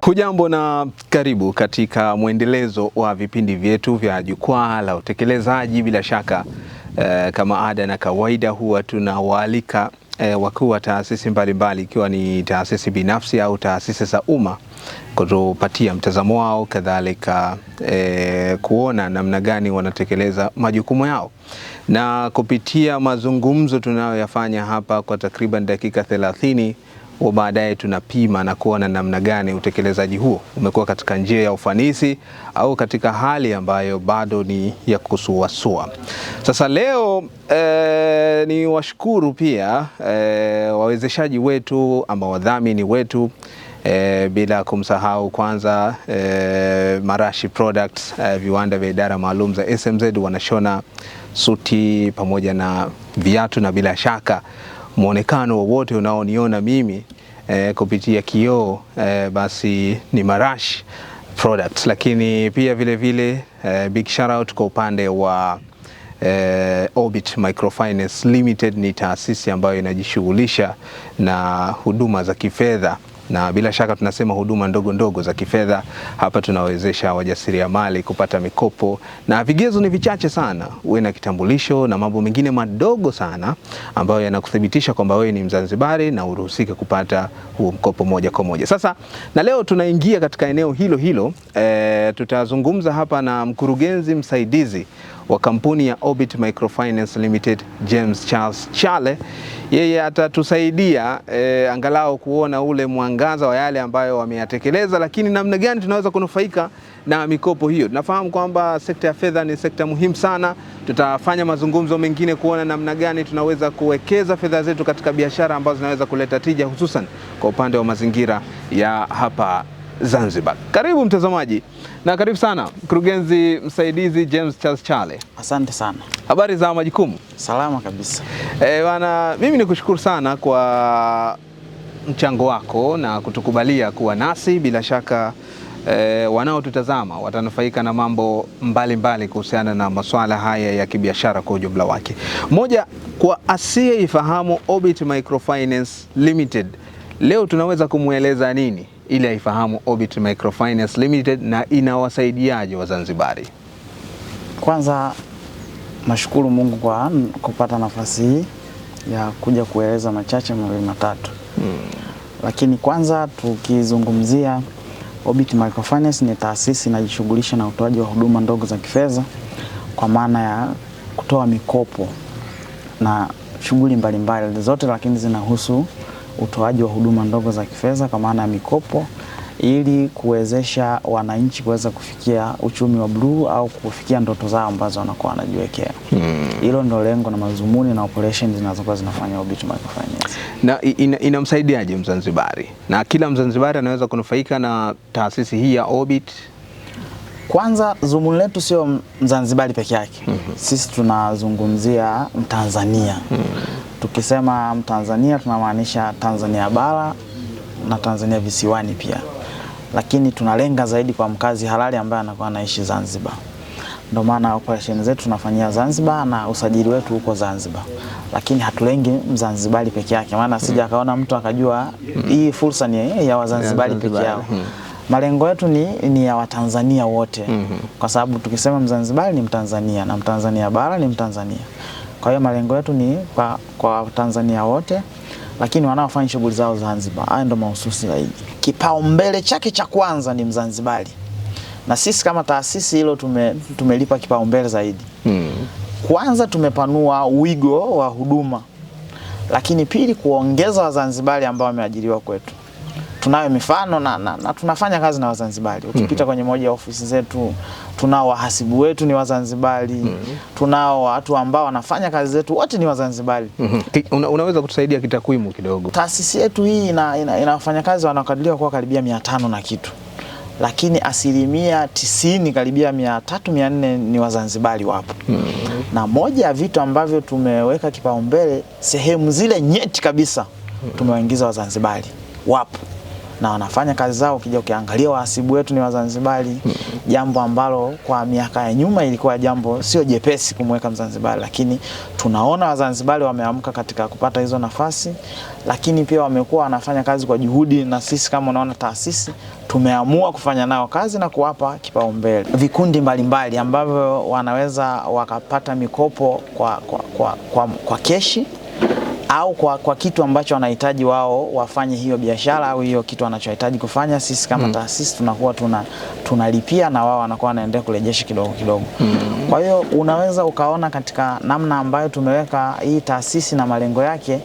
Hujambo na karibu katika mwendelezo wa vipindi vyetu vya jukwaa la utekelezaji. Bila shaka kama ada na kawaida huwa tunawaalika wakuu wa taasisi mbalimbali, ikiwa ni taasisi binafsi au taasisi za umma, kutupatia mtazamo wao, kadhalika kuona namna gani wanatekeleza majukumu yao. Na kupitia mazungumzo tunayoyafanya hapa kwa takriban dakika 30, baadaye tunapima na kuona namna gani utekelezaji huo umekuwa katika njia ya ufanisi au katika hali ambayo bado ni ya kusuasua. Sasa leo ni washukuru pia wawezeshaji wetu ama wadhamini wetu, bila kumsahau kwanza Marashi Products, viwanda vya idara maalum za SMZ, wanashona suti pamoja na viatu, na bila shaka muonekano wowote unaoniona mimi kupitia kioo basi ni Marashi Products. Lakini pia vile vile big shout out kwa upande wa Orbit Microfinance Limited, ni taasisi ambayo inajishughulisha na huduma za kifedha, na bila shaka tunasema huduma ndogo ndogo za kifedha. Hapa tunawezesha wajasiriamali kupata mikopo, na vigezo ni vichache sana. Uwe na kitambulisho na mambo mengine madogo sana ambayo yanakuthibitisha kwamba wewe ni Mzanzibari na uruhusike kupata huo mkopo moja kwa moja. Sasa na leo tunaingia katika eneo hilo hilo. Tutazungumza hapa na mkurugenzi msaidizi wa kampuni ya Orbit Microfinance Limited, James Charles Chale. Yeye atatusaidia angalau kuona ule mwangaza wa yale ambayo wameyatekeleza, lakini namna gani tunaweza kunufaika na mikopo hiyo. Tunafahamu kwamba sekta ya fedha ni sekta muhimu sana. Tutafanya mazungumzo mengine kuona namna gani tunaweza kuwekeza fedha zetu katika biashara ambazo zinaweza kuleta tija, hususan kwa upande wa mazingira ya hapa Zanzibar. Karibu mtazamaji na karibu sana mkurugenzi msaidizi James Charles Chale. Asante sana. Habari za majukumu? Salama kabisa. Bwana, mimi nikushukuru sana kwa mchango wako na kutukubalia kuwa nasi. Bila shaka wanaotutazama watanufaika na mambo mbalimbali kuhusiana na masuala haya ya kibiashara kwa ujumla wake. Moja, kwa asiyeifahamu Orbit Microfinance Limited, leo tunaweza kumueleza nini ili aifahamu Orbit Microfinance Limited na inawasaidiaje Wazanzibari? Kwanza nashukuru Mungu kwa kupata nafasi hii ya kuja kueleza machache mawili matatu. Lakini kwanza tukizungumzia Orbit Microfinance, ni taasisi inajishughulisha na utoaji wa huduma ndogo za kifedha, kwa maana ya kutoa mikopo na shughuli mbalimbali zote, lakini zinahusu utoaji wa huduma ndogo za kifedha kwa maana ya mikopo, ili kuwezesha wananchi kuweza kufikia uchumi wa bluu au kufikia ndoto zao ambazo wanakuwa wanajiwekea. Hilo ndio lengo na madhumuni na operation zinazokuwa zinafanya Orbit Microfinance. Na inamsaidiaje Mzanzibari? Na kila Mzanzibari anaweza kunufaika na taasisi hii ya Orbit? Kwanza dhumuni letu sio Mzanzibari peke yake. Sisi tunazungumzia Mtanzania. Tukisema Mtanzania tunamaanisha Tanzania bara na Tanzania visiwani pia, lakini tunalenga zaidi kwa mkazi halali ambaye anakuwa anaishi Zanzibar. Ndio maana operation zetu tunafanyia Zanzibar na usajili wetu huko Zanzibar, lakini hatulengi Mzanzibari peke yake, maana sija kaona mtu akajua hii fursa ni ya Wazanzibari peke yao. Malengo yetu ni ya Watanzania wote, kwa sababu tukisema Mzanzibari ni Mtanzania na Mtanzania bara ni Mtanzania. Kwa hiyo malengo yetu ni kwa Tanzania wote, lakini wanaofanya shughuli zao Zanzibar, haya ndio mahususi zaidi. Kipaumbele chake cha kwanza ni Mzanzibari, na sisi kama taasisi hilo tumelipa kipaumbele zaidi. Kwanza tumepanua wigo wa huduma, lakini pili kuongeza Wazanzibari ambao wameajiriwa kwetu. Tunayo mifano na tunafanya kazi na Wazanzibari. Ukipita kwenye moja ya ofisi zetu, tunao wahasibu wetu ni Wazanzibari. Tunao watu ambao wanafanya kazi zetu wote ni Wazanzibari. Unaweza kutusaidia kitakwimu kidogo? Taasisi yetu hii ina wafanyakazi wanakadiriwa kuwa karibia 500 na kitu, lakini 90% karibia 300-400 ni Wazanzibari wapo. Na moja ya vitu ambavyo tumeweka kipaumbele, sehemu zile nyeti kabisa, tumewaingiza Wazanzibari wapo. na wanafanya kazi zao. Ukija ukiangalia wahasibu wetu ni Wazanzibari, jambo ambalo kwa miaka ya nyuma ilikuwa jambo sio jepesi kumweka Mzanzibari, lakini tunaona Wazanzibari wameamka katika kupata hizo nafasi, lakini pia wamekuwa wanafanya kazi kwa juhudi, na sisi kama unaona taasisi tumeamua kufanya nao kazi na kuwapa kipaumbele. Vikundi mbalimbali ambavyo wanaweza wakapata mikopo kwa keshi au kwa kitu ambacho wanahitaji wao wafanye hiyo biashara au hiyo kitu wanachohitaji kufanya. Sisi kama taasisi tunakuwa tunalipia na wao wanakuwa wanaendelea kurejesha kidogo kidogo. Kwa hiyo unaweza ukaona katika namna ambayo tumeweka hii taasisi na malengo yake,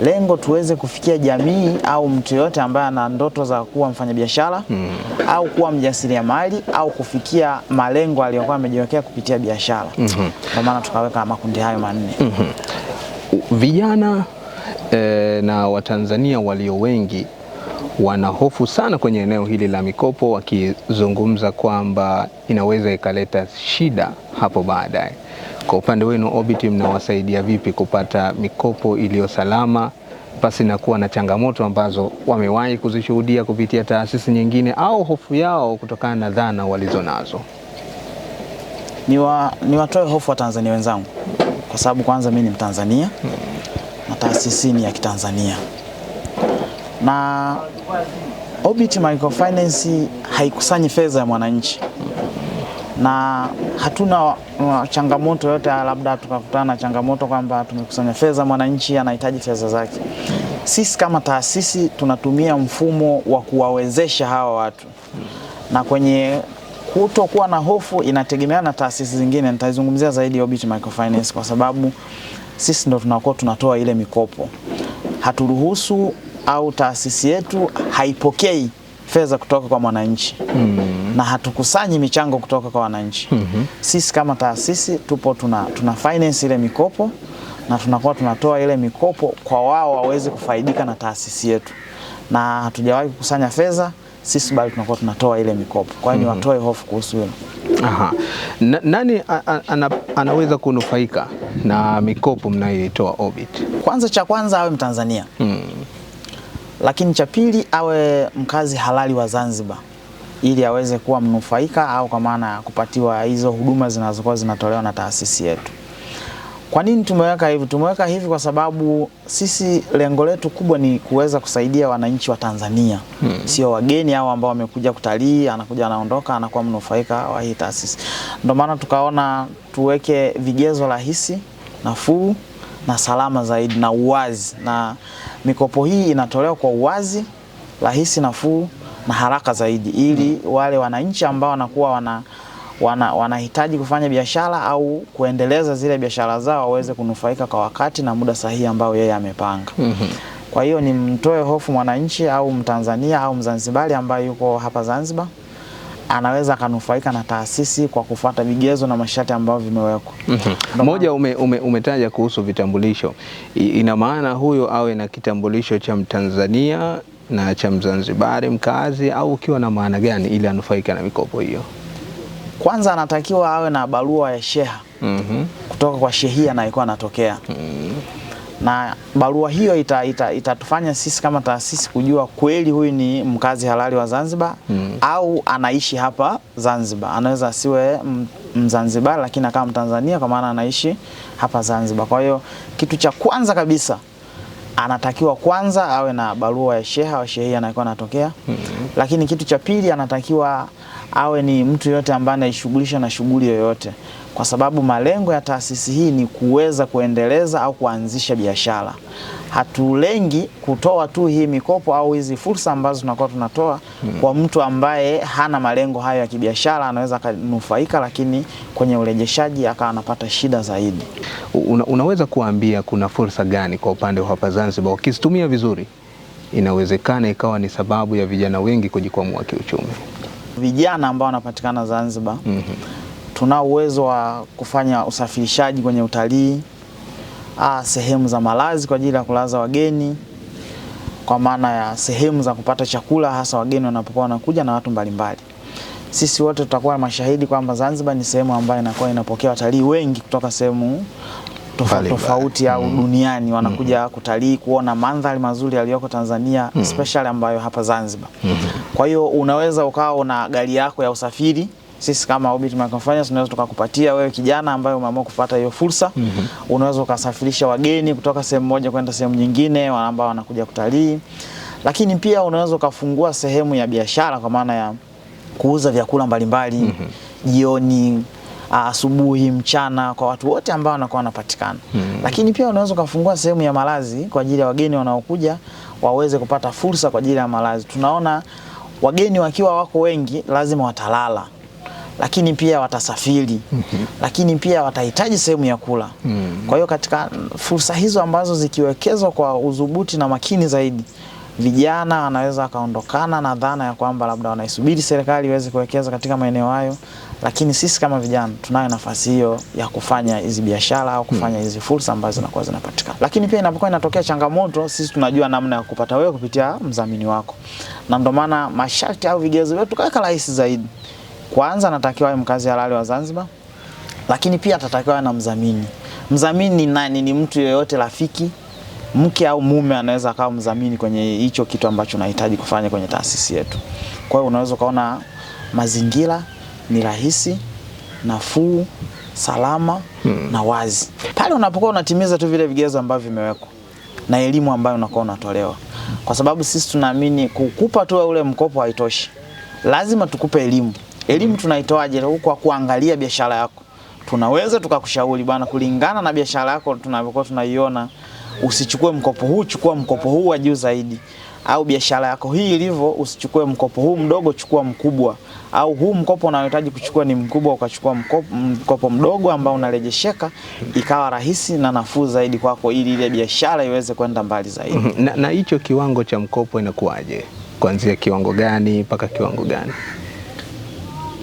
lengo tuweze kufikia jamii au mtu yote ambaye ana ndoto za kuwa mfanyabiashara au kuwa mjasiriamali au kufikia malengo aliyokuwa amejiwekea kupitia biashara. Kwa maana tukaweka makundi hayo manne. Vijana na Watanzania walio wengi wana hofu sana kwenye eneo hili la mikopo, wakizungumza kwamba inaweza ikaleta shida hapo baadaye. Kwa upande wenu Orbit, mnawasaidia vipi kupata mikopo iliyo salama pasi na kuwa na changamoto ambazo wamewahi kuzishuhudia kupitia taasisi nyingine, au hofu yao kutokana na dhana walizonazo? Niwatoe hofu wa Tanzania wenzangu, kwa sababu kwanza mimi ni Mtanzania na taasisi ni ya Kitanzania, na Orbit Microfinance haikusanyi fedha ya mwananchi, na hatuna changamoto yote labda tukakutana na changamoto kwamba tumekusanya fedha mwananchi anahitaji fedha zake. Sisi kama taasisi tunatumia mfumo wa kuwawezesha hawa watu, na kwenye kutokuwa na hofu inategemea na taasisi zingine. Nitaizungumzia zaidi Orbit Microfinance kwa sababu sisi ndo tunakuwa tunatoa ile mikopo. Haturuhusu au taasisi yetu haipokei fedha kutoka kwa mwananchi na hatukusanyi michango kutoka kwa wananchi. Sisi kama taasisi tupo tuna finance ile mikopo na tunakuwa tunatoa ile mikopo kwa wao waweze kufaidika na taasisi yetu, na hatujawahi kukusanya fedha sisi, bali tunakuwa tunatoa ile mikopo. Kwa hiyo watoe hofu kuhusu hilo. Nani anaweza kunufaika na mikopo mnayoitoa Orbit? Kwanza cha kwanza awe Mtanzania. Lakini cha pili awe mkazi halali wa Zanzibar, ili aweze kuwa mnufaika au kwa maana ya kupatiwa hizo huduma zinazokuwa zinatolewa na taasisi yetu. Kwa nini tumeweka hivi? Tumeweka hivi kwa sababu sisi lengo letu kubwa ni kuweza kusaidia wananchi wa Tanzania, sio wageni au ambao wamekuja kutalii, anakuja anaondoka anakuwa mnufaika wa hii taasisi. Ndio maana tukaona tuweke vigezo rahisi, nafuu na salama zaidi na uwazi, na mikopo hii inatolewa kwa uwazi, rahisi, nafuu na haraka zaidi, ili wale wananchi ambao wanakuwa wanahitaji kufanya biashara au kuendeleza zile biashara zao waweze kunufaika kwa wakati na muda sahihi ambao yeye amepanga. Kwa hiyo ni mtoe hofu mwananchi au Mtanzania au Mzanzibari ambaye yuko hapa Zanzibar, anaweza kanufaika na taasisi kwa kufuata vigezo na masharti ambao vimewekwa. Moja, umetaja kuhusu vitambulisho. Ina maana huyo awe na kitambulisho cha Mtanzania na cha Mzanzibari mkazi, au ukiwa na maana gani ili anufaika na mikopo hiyo? Kwanza anatakiwa awe na barua ya sheha kutoka kwa shehia anayekuwa anatokea. Na barua hiyo itatufanya sisi kama taasisi kujua kweli huyu ni mkazi halali wa Zanzibar au anaishi hapa Zanzibar. Anaweza asiwe Mzanzibari lakini akawa Mtanzania kwa maana anaishi hapa Zanzibar. Kwa hiyo kitu cha kwanza kabisa anatakiwa kwanza awe na barua ya sheha au shehia anayekuwa anatokea. Lakini kitu cha pili anatakiwa awe ni mtu yote ambaye anajishughulisha na shughuli yoyote, kwa sababu malengo ya taasisi hii ni kuweza kuendeleza au kuanzisha biashara. Hatulengi kutoa tu hii mikopo au hizi fursa ambazo tunakuwa tunatoa kwa mtu ambaye hana malengo hayo ya kibiashara, anaweza kunufaika lakini kwenye urejeshaji akawa anapata shida zaidi. Unaweza kuambia kuna fursa gani kwa upande wa hapa Zanzibar wakizitumia vizuri inawezekana ikawa ni sababu ya vijana wengi kujikwamua kiuchumi? Vijana ambao wanapatikana Zanzibar, tuna uwezo wa kufanya usafirishaji kwenye utalii, sehemu za malazi kwa ajili ya kulaza wageni, kwa maana ya sehemu za kupata chakula hasa wageni wanapokuwa wanakuja na watu mbalimbali. Sisi wote tutakuwa mashahidi kwamba Zanzibar ni sehemu ambayo inakuwa inapokea watalii wengi kutoka sehemu tofauti au duniani wanakuja kutalii kuona mandhari mazuri yaliyoko Tanzania, especially ambayo hapa Zanzibar. Kwa hiyo unaweza ukawa una gari yako ya usafiri. Sisi kama Orbit Microfinance tunaweza tukakupatia wewe kijana ambaye umeamua kupata hiyo fursa. Unaweza ukasafirisha wageni kutoka sehemu moja kwenda sehemu nyingine ambao wanakuja kutalii. Lakini pia unaweza ukafungua sehemu ya biashara kwa maana ya kuuza vyakula mbalimbali jioni, asubuhi, mchana kwa watu wote ambao wanakuwa wanapatikana. Lakini pia unaweza ukafungua sehemu ya malazi kwa ajili ya wageni wanaokuja waweze kupata fursa kwa ajili ya malazi. Tunaona wageni wakiwa wako wengi lazima watalala, lakini pia watasafiri, lakini pia watahitaji sehemu ya kula. Kwa hiyo katika fursa hizo ambazo zikiwekezwa kwa udhubuti na makini zaidi, vijana wanaweza kaondokana na dhana ya kwamba labda wanaisubiri serikali iweze kuwekeza katika maeneo hayo, lakini sisi kama vijana tunayo nafasi hiyo ya kufanya hizi biashara au kufanya hizi fursa ambazo zinakuwa zinapatikana. Lakini pia inapokuwa inatokea changamoto, sisi tunajua namna ya kupata wewe kupitia mdhamini wako. Na ndio maana masharti au vigezo vyetu kaweka rahisi zaidi. Kwanza anatakiwa awe mkazi halali wa Zanzibar, lakini pia atatakiwa na mdhamini. Mdhamini ni nani? Ni mtu yeyote rafiki, mke au mume anaweza akawa mdhamini kwenye hicho kitu ambacho unahitaji kufanya kwenye taasisi yetu. Kwa hiyo unaweza kaona mazingira ni rahisi, nafuu, salama na wazi. Pale unapokuwa unatimiza tu vile vigezo ambavyo vimewekwa na elimu ambayo unakuwa unatolewa. Kwa sababu sisi tunaamini kukupa tu ule mkopo haitoshi. Lazima tukupe elimu. Elimu tunaitoaje? Kwa kuangalia biashara yako. Tunaweza tukakushauri bwana, kulingana na biashara yako tunavyokuwa tunaiona, usichukue mkopo huu, chukua mkopo huu wa juu zaidi. Au biashara yako hii ilivyo, usichukue mkopo huu mdogo, chukua mkubwa. Au huu mkopo unaohitaji kuchukua ni mkubwa, ukachukua mkopo mdogo ambao unarejesheka, ikawa rahisi na nafuu zaidi kwako ili ile biashara iweze kwenda mbali zaidi. Na hicho kiwango cha mkopo inakuwaje? Kuanzia kiwango gani mpaka kiwango gani?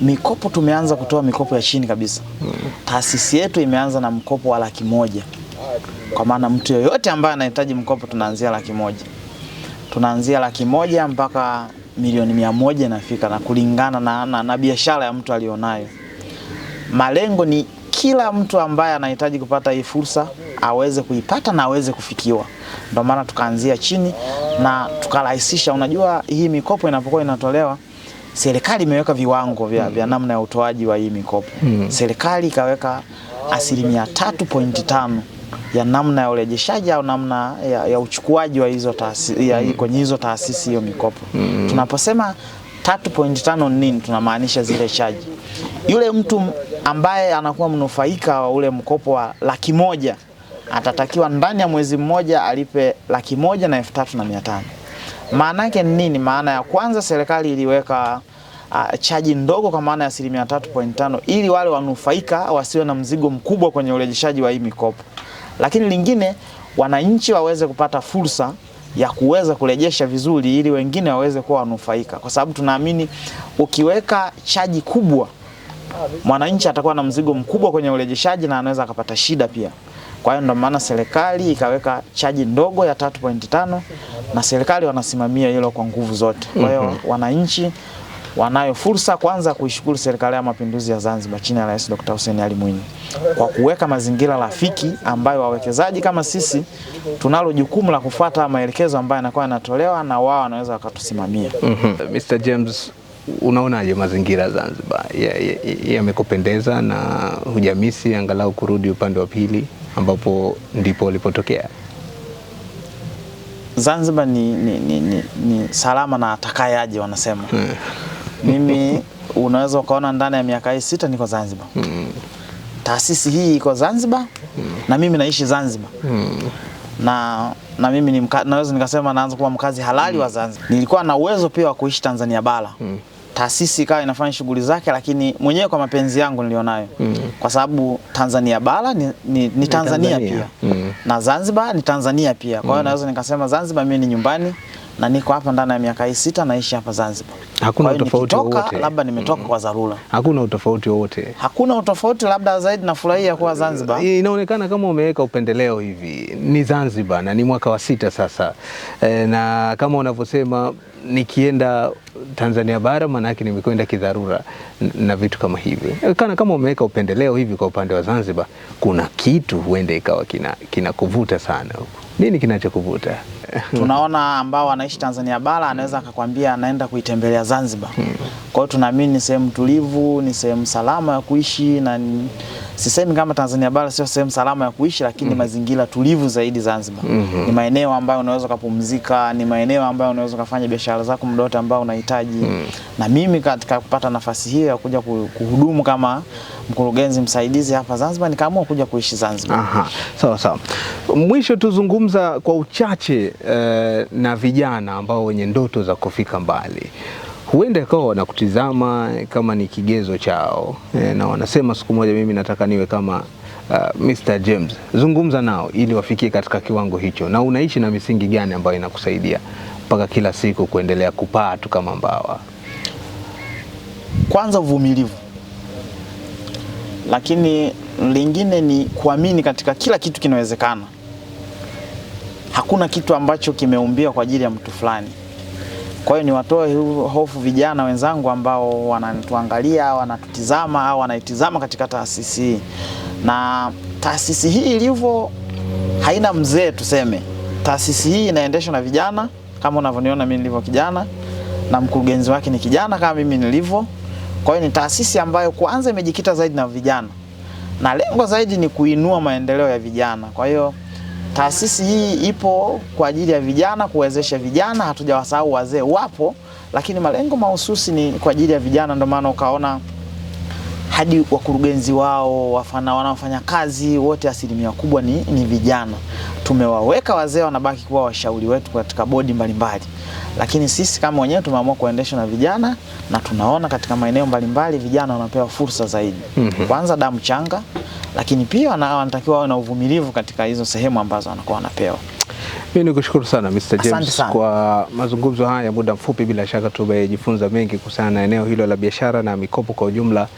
Mikopo tumeanza kutoa mikopo ya chini kabisa. Taasisi yetu imeanza na mkopo wa Laki1. Kwa maana mtu yoyote ambaye anahitaji mkopo tunaanzia Laki1. Tunaanzia Laki1 mpaka milioni 100 inafika, na kulingana na biashara ya mtu alionayo. Malengo ni kila mtu ambaye anahitaji kupata hii fursa aweze kuipata na aweze kufikiwa. Ndio maana tukaanzia chini na tukarahisisha. Unajua hii mikopo inapokuwa inatolewa, serikali imeweka viwango vya namna ya utoaji wa hii mikopo. Serikali ikaweka 3.5% ya namna ya urejeshaji au namna ya uchukuaji wa hizo taasisi kwenye hizo taasisi hiyo mikopo. Tunaposema 3.5 nini? Tunamaanisha zile chaji. Yule mtu ambaye anakuwa mnufaika wa ule mkopo wa Laki1 atatakiwa ndani ya mwezi mmoja alipe Laki1 na 3,500. Maana yake ni nini? Maana ya kwanza, serikali iliweka chaji ndogo kwa maana ya 3.5 ili wale wanufaika wasiwe na mzigo mkubwa kwenye urejeshaji wa hii mikopo. Lakini lingine, wananchi waweze kupata fursa ya kuweza kurejesha vizuri ili wengine waweze kuwa wanufaika. Kwa sababu tunaamini ukiweka chaji kubwa, mwananchi atakuwa na mzigo mkubwa kwenye urejeshaji na anaweza akapata shida pia. Kwa hiyo ndio maana serikali ikaweka chaji ndogo ya 3.5 na serikali wanasimamia hilo kwa nguvu zote. Kwa hiyo wananchi wanayo fursa kwanza kuishukuru Serikali ya Mapinduzi ya Zanzibar chini ya Rais Dr. Hussein Ali Mwinyi kwa kuweka mazingira rafiki ambayo wawekezaji kama sisi tunalo jukumu la kufuata maelekezo ambayo yanakuwa yanatolewa na wao wanaweza wakatusimamia. Mr. James, unaonaje mazingira Zanzibar? Yamekupendeza na hujamisi angalau kurudi upande wa pili ambapo ndipo ulipotokea? Zanzibar ni salama na atakayeaje wanasema. Mimi unaweza ukaona ndani ya miaka hii 6 niko Zanzibar. Taasisi hii iko Zanzibar na mimi naishi Zanzibar. Na mimi naweza nikasema naanza kuwa mkazi halali wa Zanzibar. Nilikuwa na uwezo pia wa kuishi Tanzania bara. Taasisi ikawa inafanya shughuli zake, lakini mwenyewe kwa mapenzi yangu nilionayo. Kwa sababu Tanzania bara ni Tanzania pia. Na Zanzibar ni Tanzania pia. Kwa hiyo naweza nikasema Zanzibar mimi ni nyumbani na niko hapa ndani ya miaka hii 6 naishi hapa Zanzibar. Hakuna utofauti wowote. Labda nimetoka kwa dharura. Hakuna utofauti wowote. Hakuna utofauti, labda zaidi nafurahia kuwa Zanzibar. Inaonekana kama umeweka upendeleo hivi. Ni Zanzibar na ni mwaka wa 6 sasa. Na kama unavyosema nikienda Tanzania bara, maana yake nimekwenda kidharura na vitu kama hivyo. Kama umeweka upendeleo hivi kwa upande wa Zanzibar, kuna kitu huenda ikawa kinakuvuta sana huko. Nini kinachokuvuta? Tunaona ambao wanaishi Tanzania bara anaweza akakwambia anaenda kuitembelea Zanzibar. Kwa hiyo tunaamini ni sehemu tulivu, ni sehemu salama ya kuishi, na sisemi kama Tanzania bara sio sehemu salama ya kuishi, lakini mazingira tulivu zaidi Zanzibar. Ni maeneo ambayo unaweza kupumzika, ni maeneo ambayo unaweza kufanya biashara zako muda wote ambao unahitaji. Na mimi katika kupata nafasi hiyo ya kuja kuhudumu kama mkurugenzi msaidizi hapa Zanzibar, nikaamua kuja kuishi Zanzibar. Aha, sawa sawa. Mwisho tuzungumza kwa uchache na vijana ambao wenye ndoto za kufika mbali. Huenda ikawa wanakutizama kama ni kigezo chao, na wanasema siku moja mimi nataka niwe kama Mr. James. Zungumza nao ili wafikie katika kiwango hicho, na unaishi na misingi gani ambayo inakusaidia mpaka kila siku kuendelea kupaa tu kama mbawa? Kwanza uvumilivu, lakini lingine ni kuamini katika kila kitu kinawezekana. Hakuna kitu ambacho kimeumbiwa kwa ajili ya mtu fulani. Kwa hiyo niwatoe hofu vijana wenzangu ambao wanatuangalia, wanatutizama au wanaitizama katika taasisi hii. Na taasisi hii ilivyo haina mzee tuseme. Taasisi hii inaendeshwa na vijana kama unavyoniona mimi nilivyo kijana, na mkurugenzi wake ni kijana kama mimi nilivyo. Kwa hiyo ni taasisi ambayo kwanza imejikita zaidi na vijana, na lengo zaidi ni kuinua maendeleo ya vijana. Kwa hiyo taasisi hii ipo kwa ajili ya vijana, kuwezesha vijana. Hatujawasahau wazee, wapo, lakini malengo mahususi ni kwa ajili ya vijana. Ndio maana ukaona hadi wakurugenzi wao wanaofanya kazi wote asilimia kubwa ni vijana. Tumewaweka wazee wanabaki kuwa washauri wetu katika bodi mbalimbali, lakini sisi kama wenyewe tumeamua kuendesha na vijana, na tunaona katika maeneo mbalimbali vijana wanapewa fursa zaidi. Kwanza damu changa, lakini pia wanatakiwa wawe na uvumilivu katika hizo sehemu ambazo wanakuwa wanapewa. Mimi nikushukuru sana Mr. James kwa mazungumzo haya ya muda mfupi. Bila shaka tumejifunza mengi kuhusiana na eneo hilo la biashara na mikopo kwa ujumla.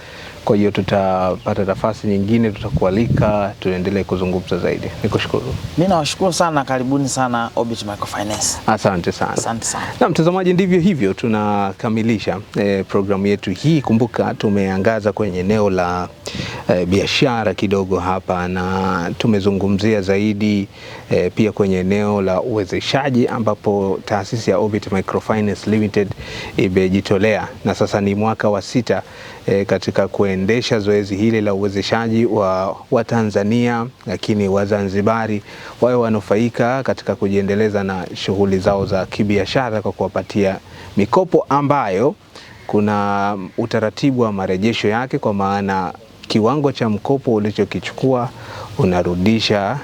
Kwa hiyo tutapata nafasi nyingine, tutakualika tuendelee kuzungumza zaidi. Nikushukuru. Mimi nawashukuru sana, karibuni sana Orbit Microfinance. Asante sana. Asante sana. Na mtazamaji, ndivyo hivyo tunakamilisha programu yetu hii. Kumbuka tumeangaza kwenye eneo la biashara kidogo hapa, na tumezungumzia zaidi pia kwenye eneo la uwezeshaji, ambapo taasisi ya Orbit Microfinance Limited imejitolea, na sasa ni mwaka wa 6 katika kuendesha zoezi hili la uwezeshaji wa Tanzania, lakini Wazanzibari wawe wanufaika katika kujiendeleza na shughuli zao za kibiashara kwa kuwapatia mikopo ambayo kuna utaratibu wa marejesho yake, kwa maana kiwango cha mkopo ulichokichukua unarudisha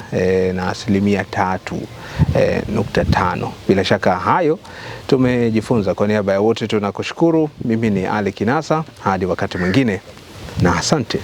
na 3.5. Bila shaka hayo tumejifunza. Kwa niaba ya wote tunakushukuru. Mimi ni Ali Kinasa, hadi wakati mwingine na asante.